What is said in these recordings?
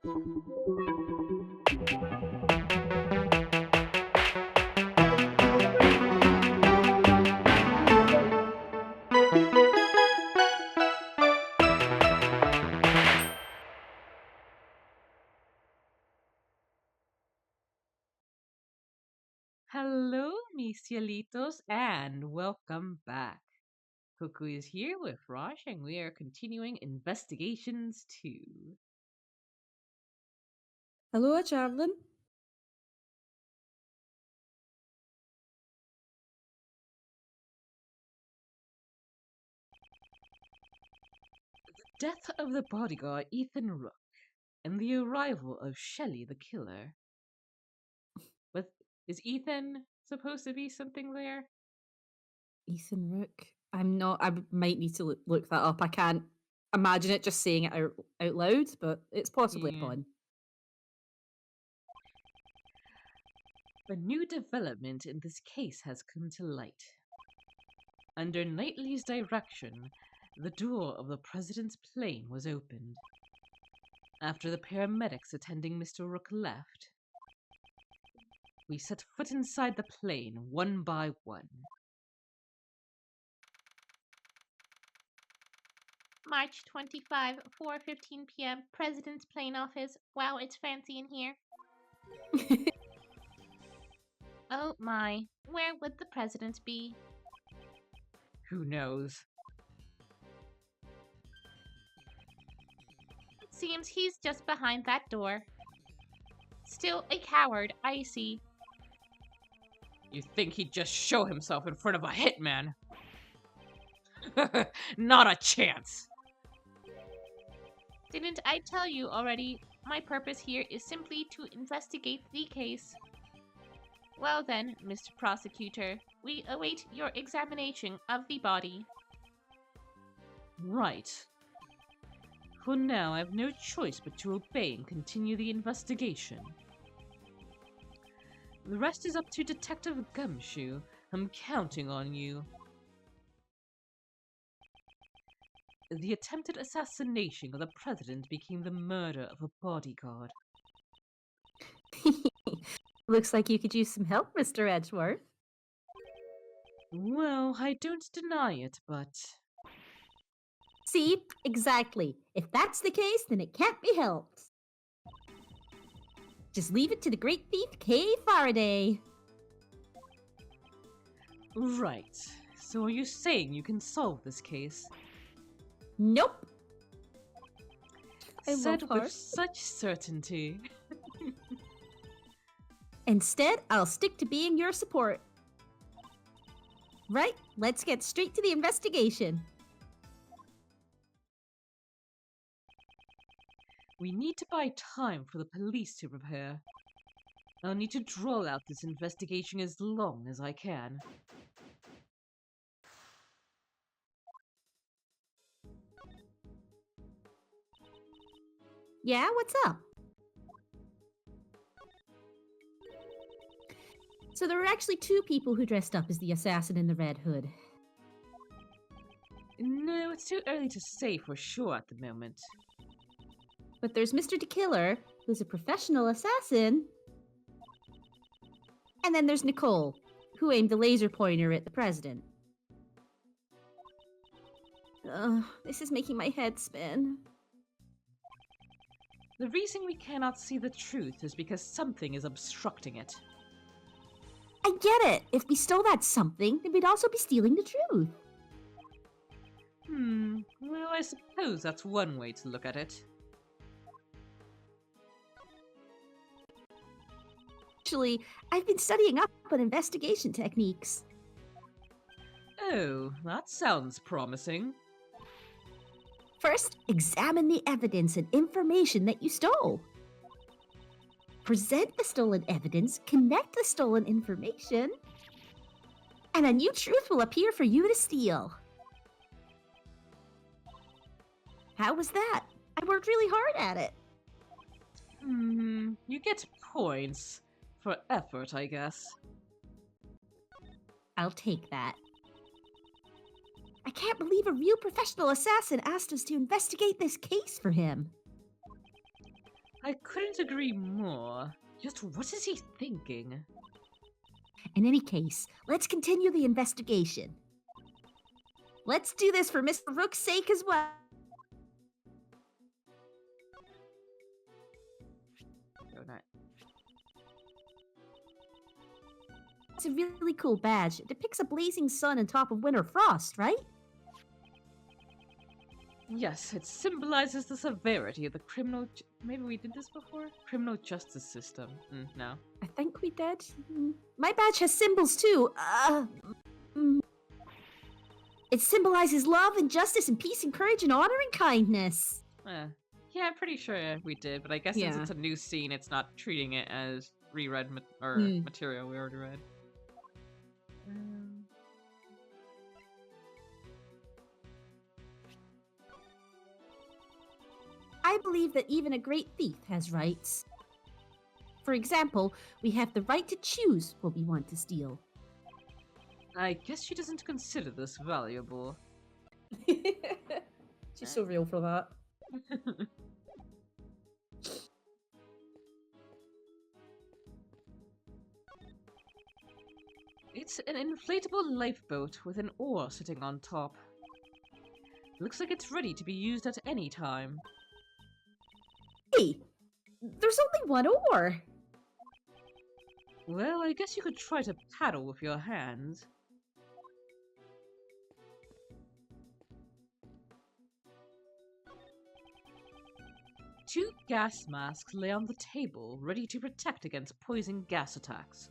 Hello, mis cielitos, and welcome back. Cuckoo is here with Raj, and we are continuing investigations 2. Hello, Charlene. Death of the bodyguard Ethan Rook, and the arrival of Shelley the killer. But is Ethan supposed to be something there? Ethan Rook. I'm not. Might need to look that up. I can't imagine it just saying it out loud, but it's possibly a Yeah. pun. A new development in this case has come to light. Under Knightley's direction, the door of the president's plane was opened. After the paramedics attending Mr. Rook left, we set foot inside the plane one by one. March 25, 4:15 p.m. President's plane office. Wow, it's fancy in here. Oh my, where would the president be? Who knows? It seems he's just behind that door. Still a coward, I see. You think he'd just show himself in front of a hitman? Not a chance! Didn't I tell you already? My purpose here is simply to investigate the case. Well then, Mr. Prosecutor, we await your examination of the body. Right. For now, I have no choice but to obey and continue the investigation. The rest is up to Detective Gumshoe. I'm counting on you. The attempted assassination of the president became the murder of a bodyguard. Looks like you could use some help, Mr. Edgeworth. Well, I don't deny it, but See, exactly. If that's the case, then it can't be helped. Just leave it to the great thief Kay Faraday. right. So are you saying you can solve this case? Nope. I Said love her. with such certainty. Instead, I'll stick to being your support. Right, let's get straight to the investigation. We need to buy time for the police to prepare. I'll need to draw out this investigation as long as I can. Yeah, what's up? So there were actually two people who dressed up as the assassin in the Red Hood. No, it's too early to say for sure at the moment. But there's Mr. DeKiller, who's a professional assassin. And then there's Nicole, who aimed the laser pointer at the president. This is making my head spin. The reason we cannot see the truth is because something is obstructing it. I get it. If we stole that something, then we'd also be stealing the truth. Well, I suppose that's one way to look at it. Actually, I've been studying up on investigation techniques. Oh, that sounds promising. First, examine the evidence and information that you stole. Present the stolen evidence, connect the stolen information, and a new truth will appear for you to steal. How was that? I worked really hard at it. You get points for effort, I guess. I'll take that. I can't believe a real professional assassin asked us to investigate this case for him. I couldn't agree more. Just what is he thinking? In any case, let's continue the investigation. Let's do this for Mr. Rook's sake as well. No, not. It's a really cool badge. It depicts a blazing sun on top of winter frost, right? Yes, it symbolizes the severity of the maybe we did this before? Criminal justice system. No. I think we did. My badge has symbols too. Mm. It symbolizes love and justice and peace and courage and honor and kindness. Yeah, I'm pretty sure we did, but I guess since Yeah. it's a new scene, it's not treating it as reread material we already read. I believe that even a great thief has rights. For example, we have the right to choose what we want to steal. I guess she doesn't consider this valuable. She's so real for that. It's an inflatable lifeboat with an oar sitting on top. Looks like it's ready to be used at any time. Hey, there's only one oar. Well, I guess you could try to paddle with your hands. Two gas masks lay on the table, ready to protect against poison gas attacks.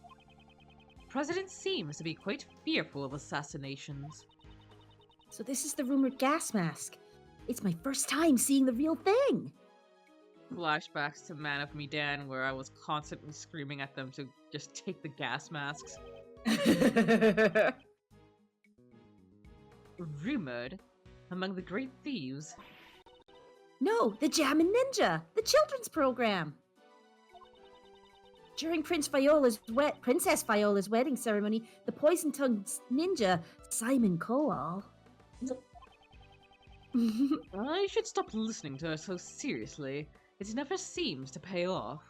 The President seems to be quite fearful of assassinations. So this is the rumored gas mask. It's my first time seeing the real thing. Flashbacks to Man of Medan, where I was constantly screaming at them to just take the gas masks. Rumored among the great thieves. No, the Jammin' Ninja, the children's program. During Princess Viola's wedding ceremony, the poison-tongued ninja, Simon Cowell. I should stop listening to her so seriously. It never seems to pay off.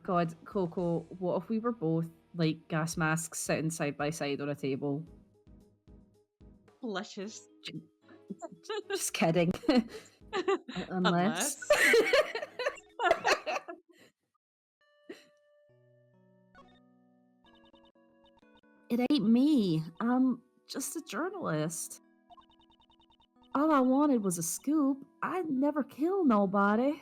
God, Coco, what if we were both like gas masks sitting side by side on a table? Luscious. Just kidding. Unless. It ain't me. I'm just a journalist. All I wanted was a scoop. I'd never kill nobody.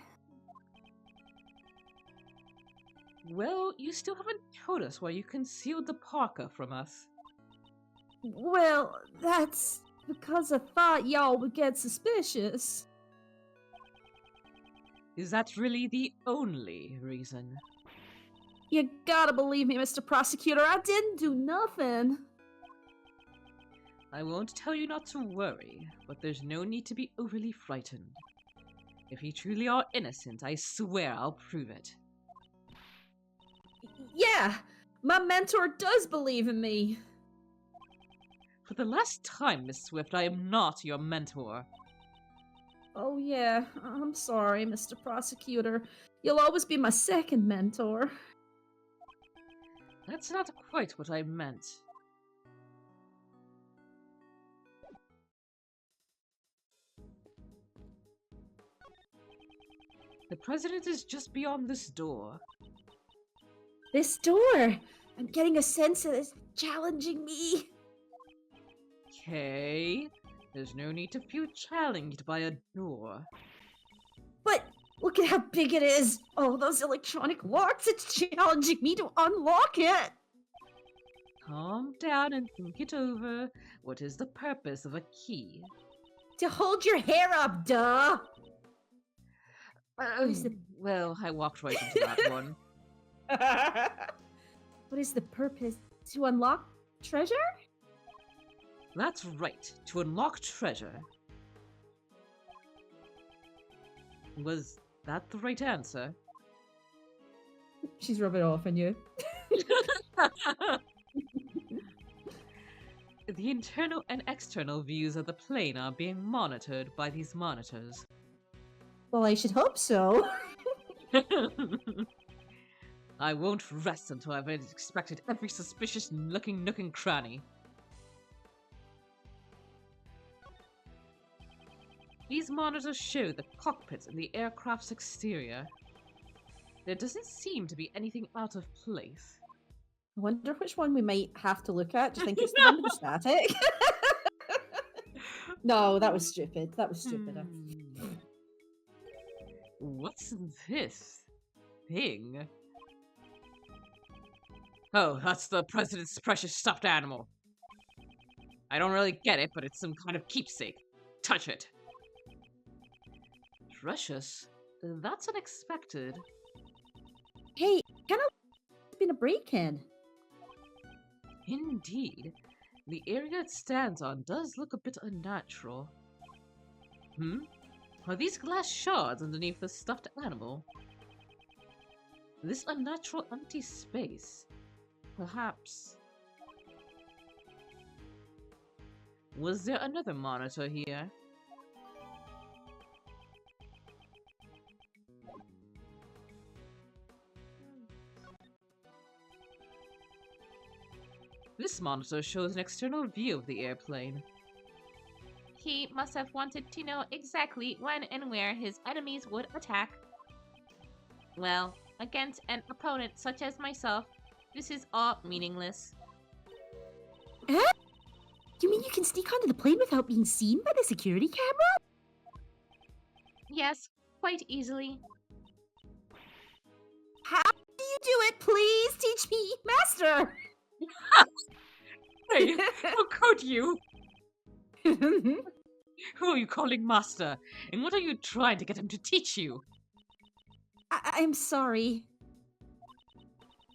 Well, you still haven't told us why you concealed the parka from us. Well, that's because I thought y'all would get suspicious. Is that really the only reason? You gotta believe me, Mr. Prosecutor. I didn't do nothing. I won't tell you not to worry, but there's no need to be overly frightened. If you truly are innocent, I swear I'll prove it. Yeah, my mentor does believe in me. For the last time, Miss Swift, I am not your mentor. Oh yeah, I'm sorry, Mr. Prosecutor. You'll always be my second mentor. That's not quite what I meant. The president is just beyond this door. This door! I'm getting a sense that it's challenging me. Okay, there's no need to feel challenged by a door. But look at how big it is! Oh, those electronic locks! It's challenging me to unlock it! Calm down and think it over. What is the purpose of a key? To hold your hair up, duh! is the- Well, I walked right into that one. What is the purpose? To unlock treasure? That's right, to unlock treasure. Was that the right answer? She's rubbing off on you. The internal and external views of the plane are being monitored by these monitors. Well, I should hope so. I won't rest until I've inspected every suspicious-looking nook and cranny. These monitors show the cockpits and the aircraft's exterior. There doesn't seem to be anything out of place. I wonder which one we might have to look at. Do you think it's the one with the static? No, that was stupid. That was stupid. What's this thing? Oh, that's the president's precious stuffed animal. I don't really get it, but it's some kind of keepsake. Touch it. Precious? That's unexpected. Hey, kind of been a break-in. Indeed. The area it stands on does look a bit unnatural. Are these glass shards underneath the stuffed animal? This unnatural empty space. Perhaps. Was there another monitor here? This monitor shows an external view of the airplane. He must have wanted to know exactly when and where his enemies would attack. Well, against an opponent such as myself, this is all meaningless. You mean you can sneak onto the plane without being seen by the security camera? Yes, quite easily. How do you do it? Please teach me, Master! Hey, how could you? Who are you calling master? And what are you trying to get him to teach you? I'm sorry.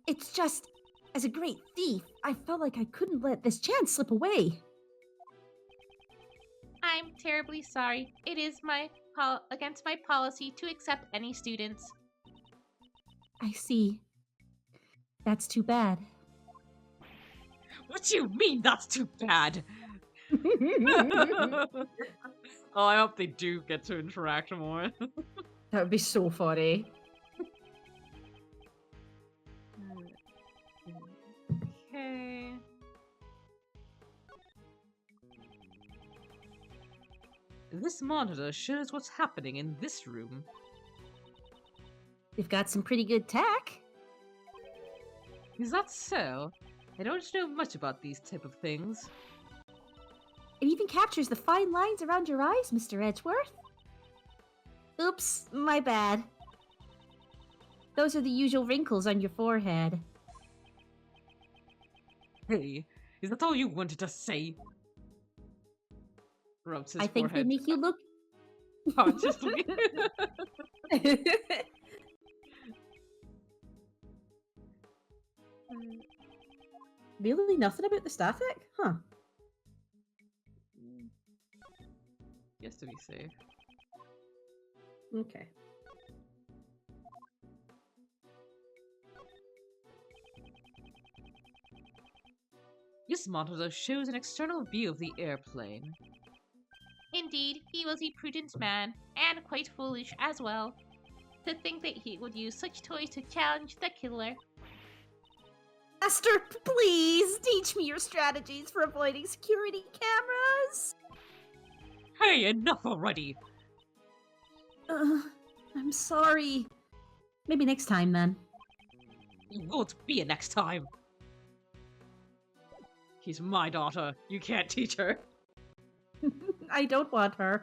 It's just, as a great thief, I felt like I couldn't let this chance slip away. I'm terribly sorry. It is against my policy to accept any students. I see. That's too bad. What do you mean that's too bad? Oh, I hope they do get to interact more. That would be so funny. Okay. This monitor shows what's happening in this room. They've got some pretty good tech. Is that so? I don't know much about these type of things. It even captures the fine lines around your eyes, Mr. Edgeworth. Oops, my bad. Those are the usual wrinkles on your forehead. Hey, is that all you wanted to say? Rubs his I think they forehead make you look... consciously. Really nothing about the static? Huh. Just to be safe. Okay. This monitor shows an external view of the airplane. Indeed, he was a prudent man, and quite foolish as well. To think that he would use such toys to challenge the killer. Master, please teach me your strategies for avoiding security cameras. Hey, enough already! I'm sorry. Maybe next time then. It won't be a next time. She's my daughter. You can't teach her. I don't want her.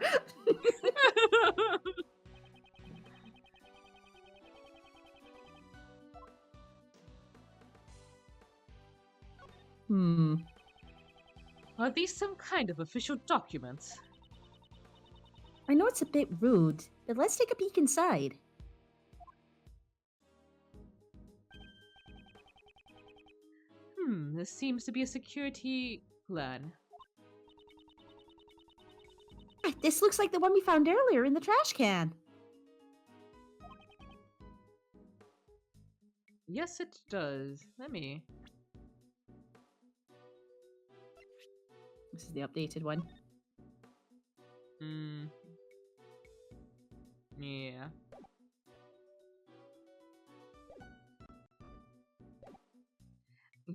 Are these some kind of official documents? I know it's a bit rude, but let's take a peek inside. This seems to be a security plan. This looks like the one we found earlier in the trash can. Yes, it does. Let me. This is the updated one. Yeah.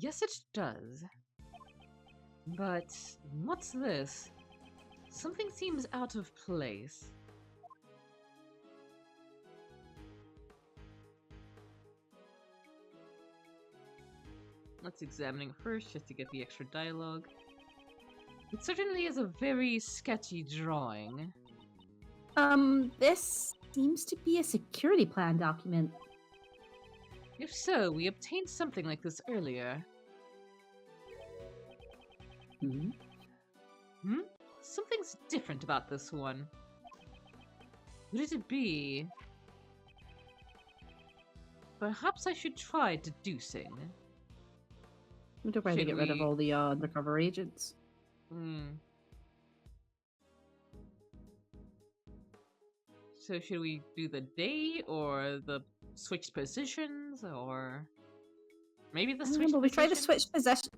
Yes, it does. But what's this? Something seems out of place. Let's examine it first, just to get the extra dialogue. It certainly is a very sketchy drawing. This seems to be a security plan document. If so, we obtained something like this earlier. Something's different about this one. Would it be? Perhaps I should try deducing. Wonder why they Should get rid of we- all the undercover agents. So should we do the day or the switched positions or maybe the I don't switched know, we try the positions? switch position.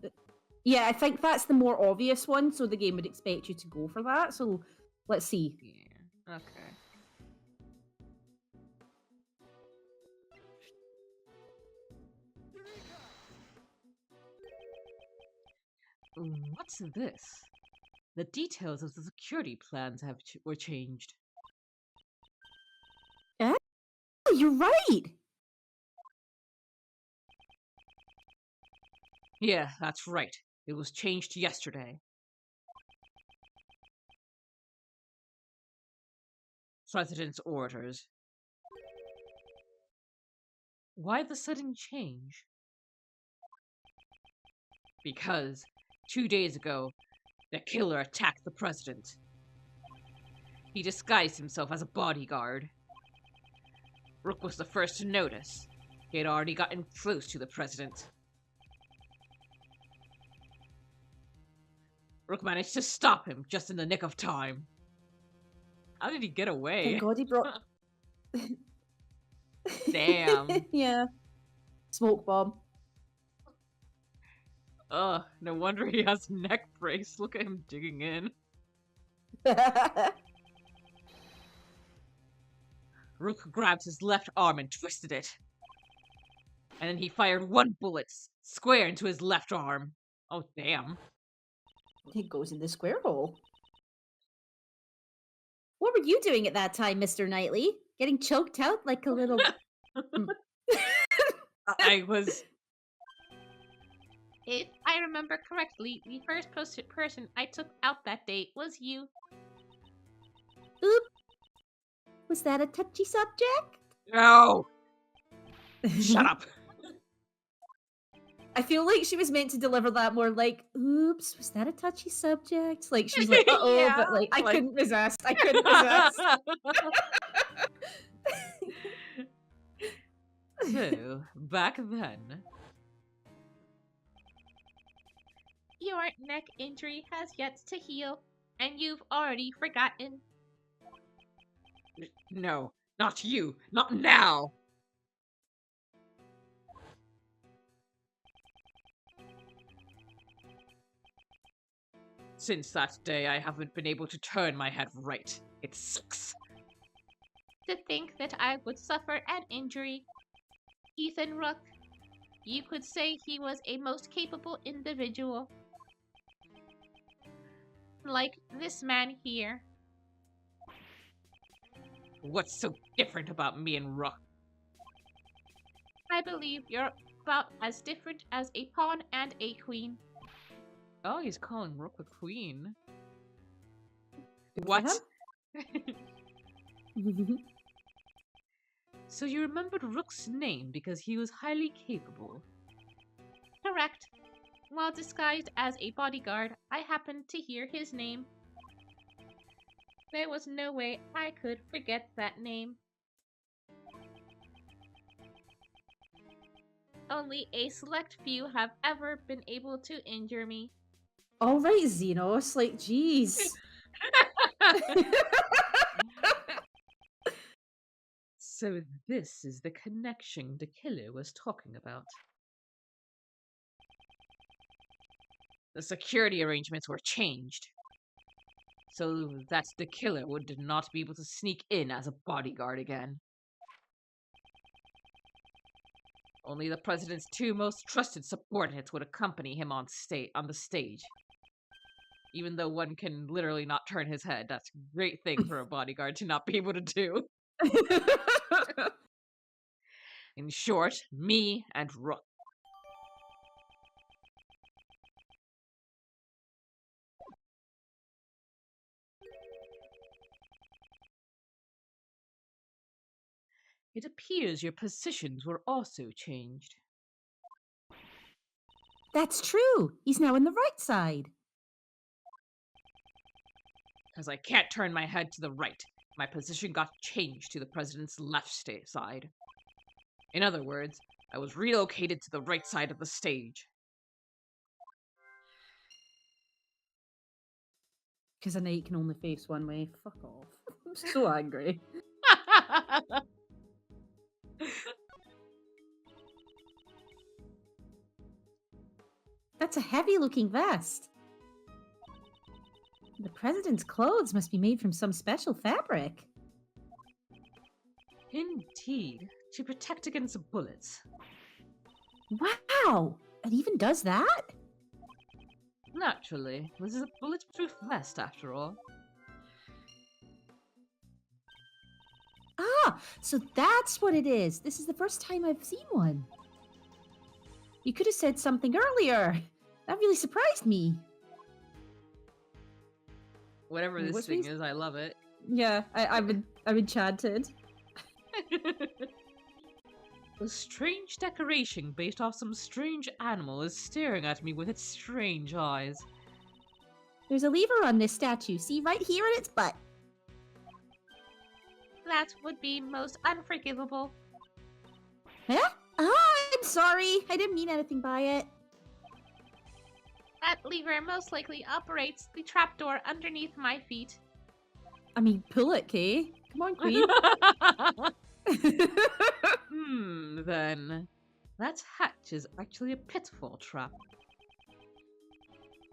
Yeah, I think that's the more obvious one, so the game would expect you to go for that. So let's see. Yeah. Okay. What's this? The details of the security plans were changed. Oh, you're right. Yeah, that's right. It was changed yesterday. President's orders. Why the sudden change? Because 2 days ago, the killer attacked the president. He disguised himself as a bodyguard. Rook was the first to notice. He had already gotten close to the president. Rook managed to stop him just in the nick of time. How did he get away? Thank God he brought. Damn. Yeah. Smoke bomb. Ugh, no wonder he has neck brace. Look at him digging in. Rook grabbed his left arm and twisted it. And then he fired one bullet square into his left arm. Oh, damn. He goes in the square hole. What were you doing at that time, Mr. Knightley? Getting choked out like a little. I was... If I remember correctly, the first person I took out that day was you. Oop. Was that a touchy subject? No! Shut up! I feel like she was meant to deliver that more like, oops, was that a touchy subject? Like she was like, uh-oh, Yeah, but like I like- couldn't resist. I couldn't resist. So, back then... Your neck injury has yet to heal, and you've already forgotten. No, not you! Not now! Since that day, I haven't been able to turn my head right. It sucks. To think that I would suffer an injury. Ethan Rook, you could say he was a most capable individual. Like this man here. What's so different about me and Rook? I believe you're about as different as a pawn and a queen. Oh, he's calling Rook a queen. Good for What? him. So you remembered Rook's name because he was highly capable. Correct. While disguised as a bodyguard, I happened to hear his name. There was no way I could forget that name. Only a select few have ever been able to injure me. All right, Xenos, like, jeez. So this is the connection the killer was talking about. The security arrangements were changed, so that the killer would not be able to sneak in as a bodyguard again. Only the president's two most trusted subordinates would accompany him on the stage. Even though one can literally not turn his head, that's a great thing for a bodyguard to not be able to do. In short, me and Rook. It appears your positions were also changed. That's true. He's now on the right side. Because I can't turn my head to the right. My position got changed to the president's left side. In other words, I was relocated to the right side of the stage. Because a knight can only face one way. Fuck off. I'm so angry. That's a heavy-looking vest. The president's clothes must be made from some special fabric. Indeed, to protect against bullets. Wow! It even does that? Naturally, this is a bulletproof vest after all. Ah, so that's what it is. This is the first time I've seen one. You could have said something earlier. That really surprised me. Whatever Wait, this what's thing these- is, I love it. Yeah, I'm enchanted. A strange decoration based off some strange animal is staring at me with its strange eyes. There's a lever on this statue. See, right here in its butt. That would be most unforgivable. Huh? Ah, I'm sorry. I didn't mean anything by it. That lever most likely operates the trapdoor underneath my feet. I mean, pull it, Kay. Come on, Queen. Then. That hatch is actually a pitfall trap.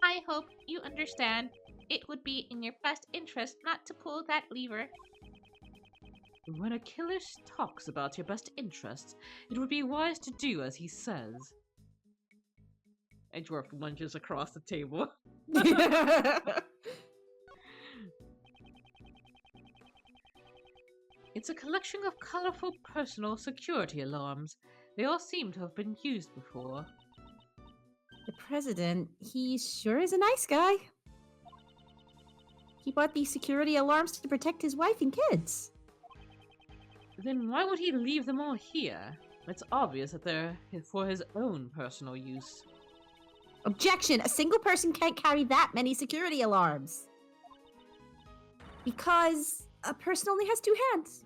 I hope you understand. It would be in your best interest not to pull that lever. When a killer talks about your best interests, it would be wise to do as he says. Edgeworth lunges across the table. It's a collection of colorful personal security alarms. They all seem to have been used before. The president, he sure is a nice guy. He bought these security alarms to protect his wife and kids. Then why would he leave them all here? It's obvious that they're for his own personal use. Objection! A single person can't carry that many security alarms. Because a person only has 2 hands.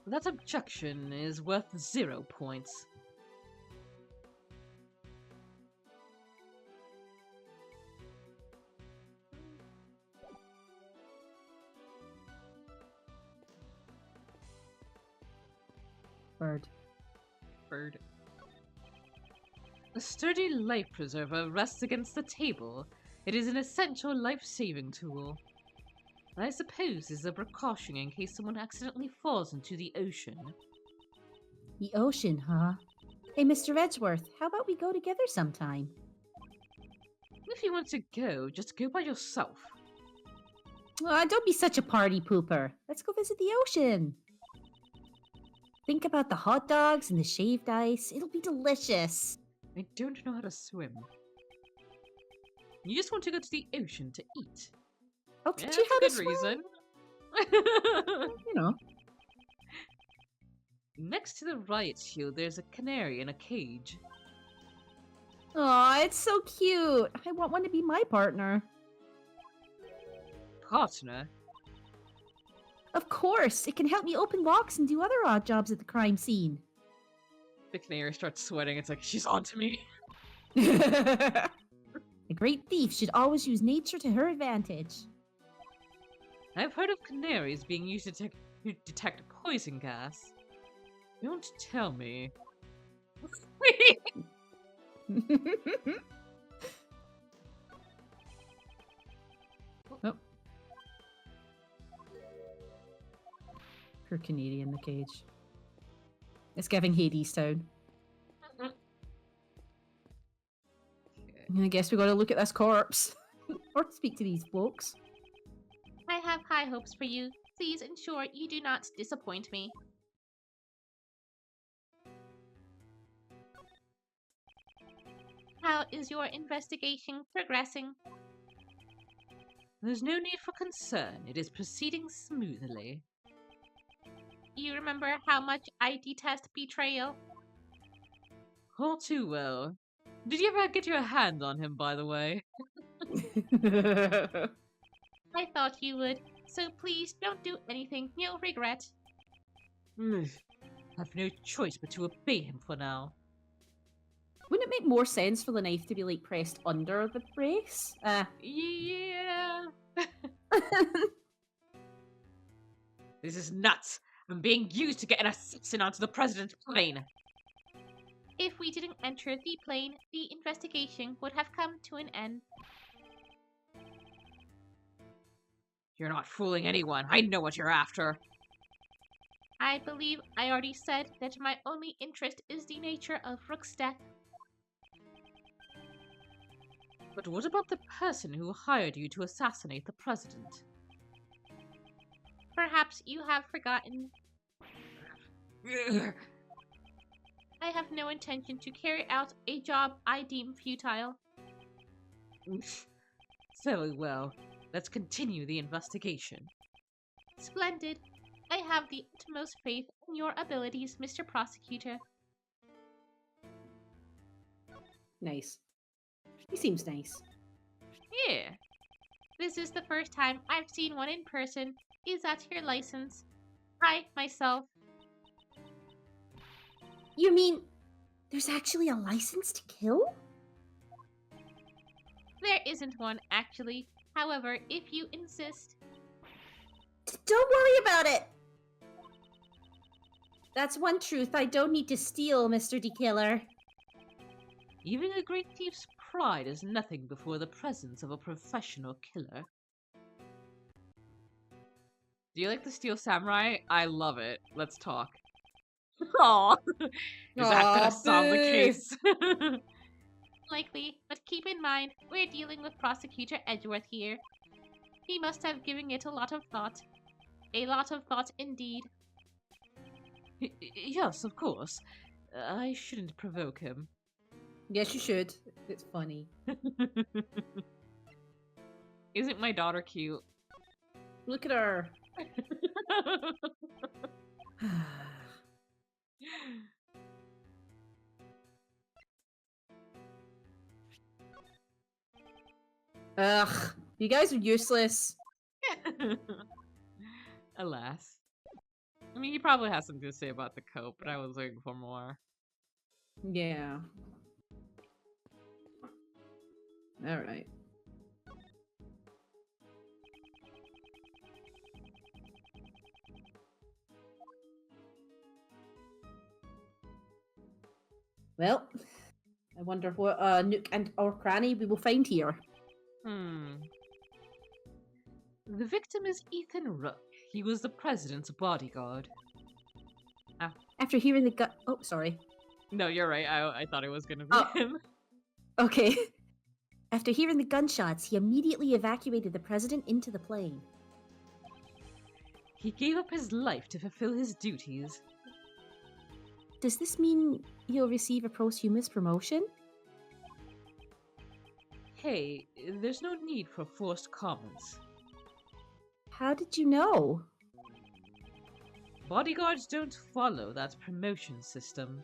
That objection is worth 0 points. Bird. Bird. A sturdy life preserver rests against the table. It is an essential life-saving tool. I suppose is a precaution in case someone accidentally falls into the ocean. The ocean, huh? Hey, Mr. Edgeworth, how about we go together sometime? If you want to go, just go by yourself. Don't be such a party pooper. Let's go visit the ocean. Think about the hot dogs and the shaved ice. It'll be delicious. I don't know how to swim. You just want to go to the ocean to eat. I'll Yeah, teach that's you how a to good swim. reason. You know. Next to the riot shield, there's a canary in a cage. Aw, it's so cute. I want one to be my partner. Partner? Of course, it can help me open locks and do other odd jobs at the crime scene. The canary starts sweating. It's like, she's onto me. A great thief should always use nature to her advantage. I've heard of canaries being used to detect poison gas. Don't tell me. Poor canary in the cage. It's giving Hades Town. I guess we gotta look at this corpse. Or speak to these folks. I have high hopes for you. Please ensure you do not disappoint me. How is your investigation progressing? There's no need for concern. It is proceeding smoothly. You remember how much I detest betrayal? All too well. Did you ever get your hand on him, by the way? I thought you would, so please don't do anything you'll regret. I've no choice but to obey him for now. Wouldn't it make more sense for the knife to be like pressed under the brace? Yeah. This is nuts. I'm being used to get an assassin onto the president's plane. If we didn't enter the plane, the investigation would have come to an end. You're not fooling anyone. I know what you're after. I believe I already said that my only interest is the nature of Rook's death. But what about the person who hired you to assassinate the president? Perhaps you have forgotten. I have no intention to carry out a job I deem futile. Very well. Let's continue the investigation. Splendid. I have the utmost faith in your abilities, Mr. Prosecutor. Nice. He seems nice. Yeah. This is the first time I've seen one in person. Is that your license? I, myself. You mean there's actually a license to kill? There isn't one, actually. However, if you insist. Don't worry about it! That's one truth I don't need to steal, Mr. D-Killer. Even a great thief's pride is nothing before the presence of a professional killer. Do you like the Steel Samurai? I love it. Let's talk. Aw, is that gonna solve the case? Likely, but keep in mind, we're dealing with Prosecutor Edgeworth here. He must have given it a lot of thought. A lot of thought indeed. Yes, of course. I shouldn't provoke him. Yes, you should. It's funny. Isn't my daughter cute? Look at her. Ugh, you guys are useless. Alas. I mean, he probably has something to say about the coat, but I was waiting for more. Yeah. Alright. Well, I wonder what nook and or cranny we will find here. The victim is Ethan Rook. He was the president's bodyguard. After hearing the gun... Oh, sorry. No, you're right. I thought it was gonna be Oh. him. Okay. After hearing the gunshots, he immediately evacuated the president into the plane. He gave up his life to fulfill his duties. Does this mean he'll receive a posthumous promotion? Hey, there's no need for forced comments. How did you know? Bodyguards don't follow that promotion system.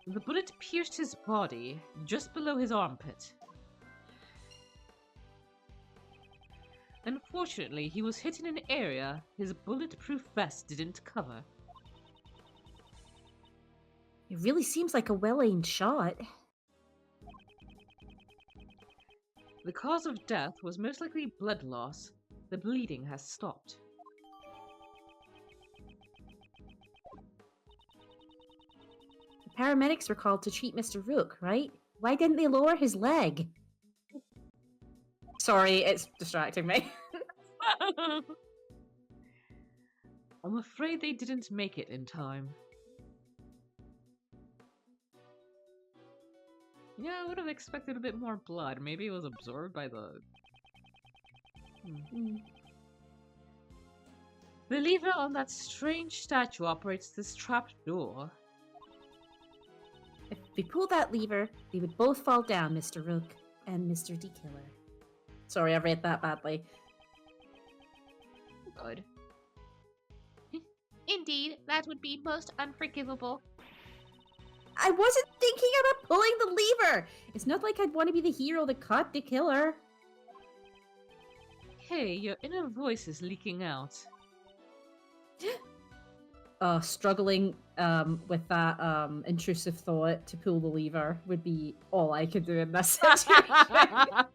The bullet pierced his body, just below his armpit. Unfortunately, he was hit in an area his bulletproof vest didn't cover. It really seems like a well-aimed shot. The cause of death was most likely blood loss. The bleeding has stopped. The paramedics were called to treat Mr. Rook, right? Why didn't they lower his leg? Sorry, it's distracting me. I'm afraid they didn't make it in time. Yeah, I would have expected a bit more blood. Maybe it was absorbed by the... The lever on that strange statue operates this trapped door. If we pull that lever, they would both fall down, Mr. Rook and Mr. D Killer. Sorry, I read that badly. Good. Indeed, that would be most unforgivable. I wasn't thinking about pulling the lever. It's not like I'd want to be the hero that caught the killer. Hey, your inner voice is leaking out. Struggling with that intrusive thought to pull the lever would be all I could do in this situation.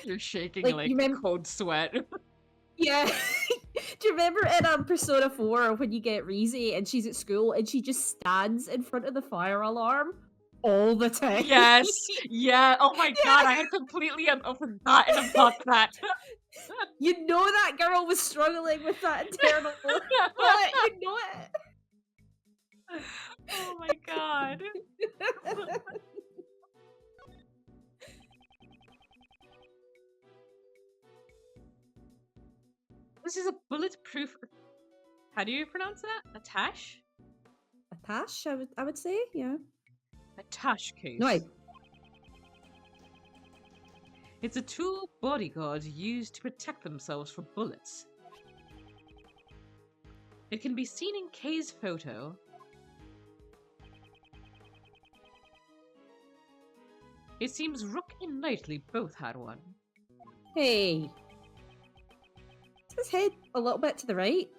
You're shaking Like, like you remember- cold sweat. Yeah. Do you remember in Persona 4 when you get Reezy and she's at school and she just stands in front of the fire alarm all the time? Yes, yeah. Oh my god, I had completely forgotten about that. You know that girl was struggling with that internal thought. You know it. Oh my god. This is a bulletproof. How do you pronounce that? Attache? Attache, I would say, yeah. Attache case. No, It's a tool bodyguards use to protect themselves from bullets. It can be seen in Kay's photo. It seems Rook and Knightley both had one. Hey. Is his head a little bit to the right?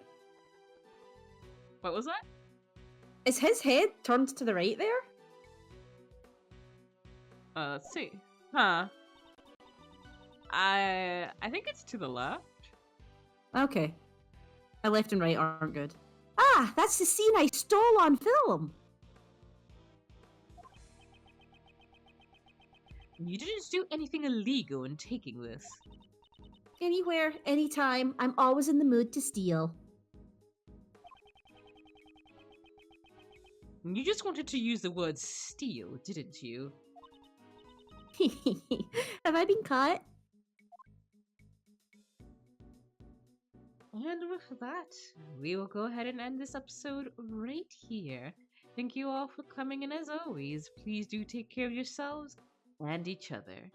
What was that? Is his head turned to the right there? Let's see. Huh. I think it's to the left. Okay. My left and right aren't good. Ah, that's the scene I stole on film. You didn't do anything illegal in taking this. Anywhere, anytime, I'm always in the mood to steal. You just wanted to use the word steal, didn't you? Have I been caught? And with that, we will go ahead and end this episode right here. Thank you all for coming, and as always, please do take care of yourselves and each other.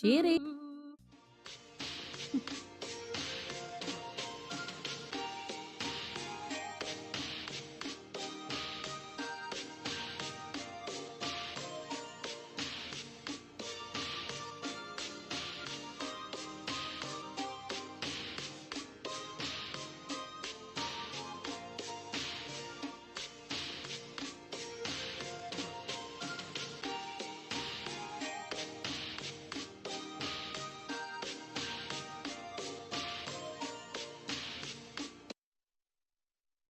Cheery. Toodaloo.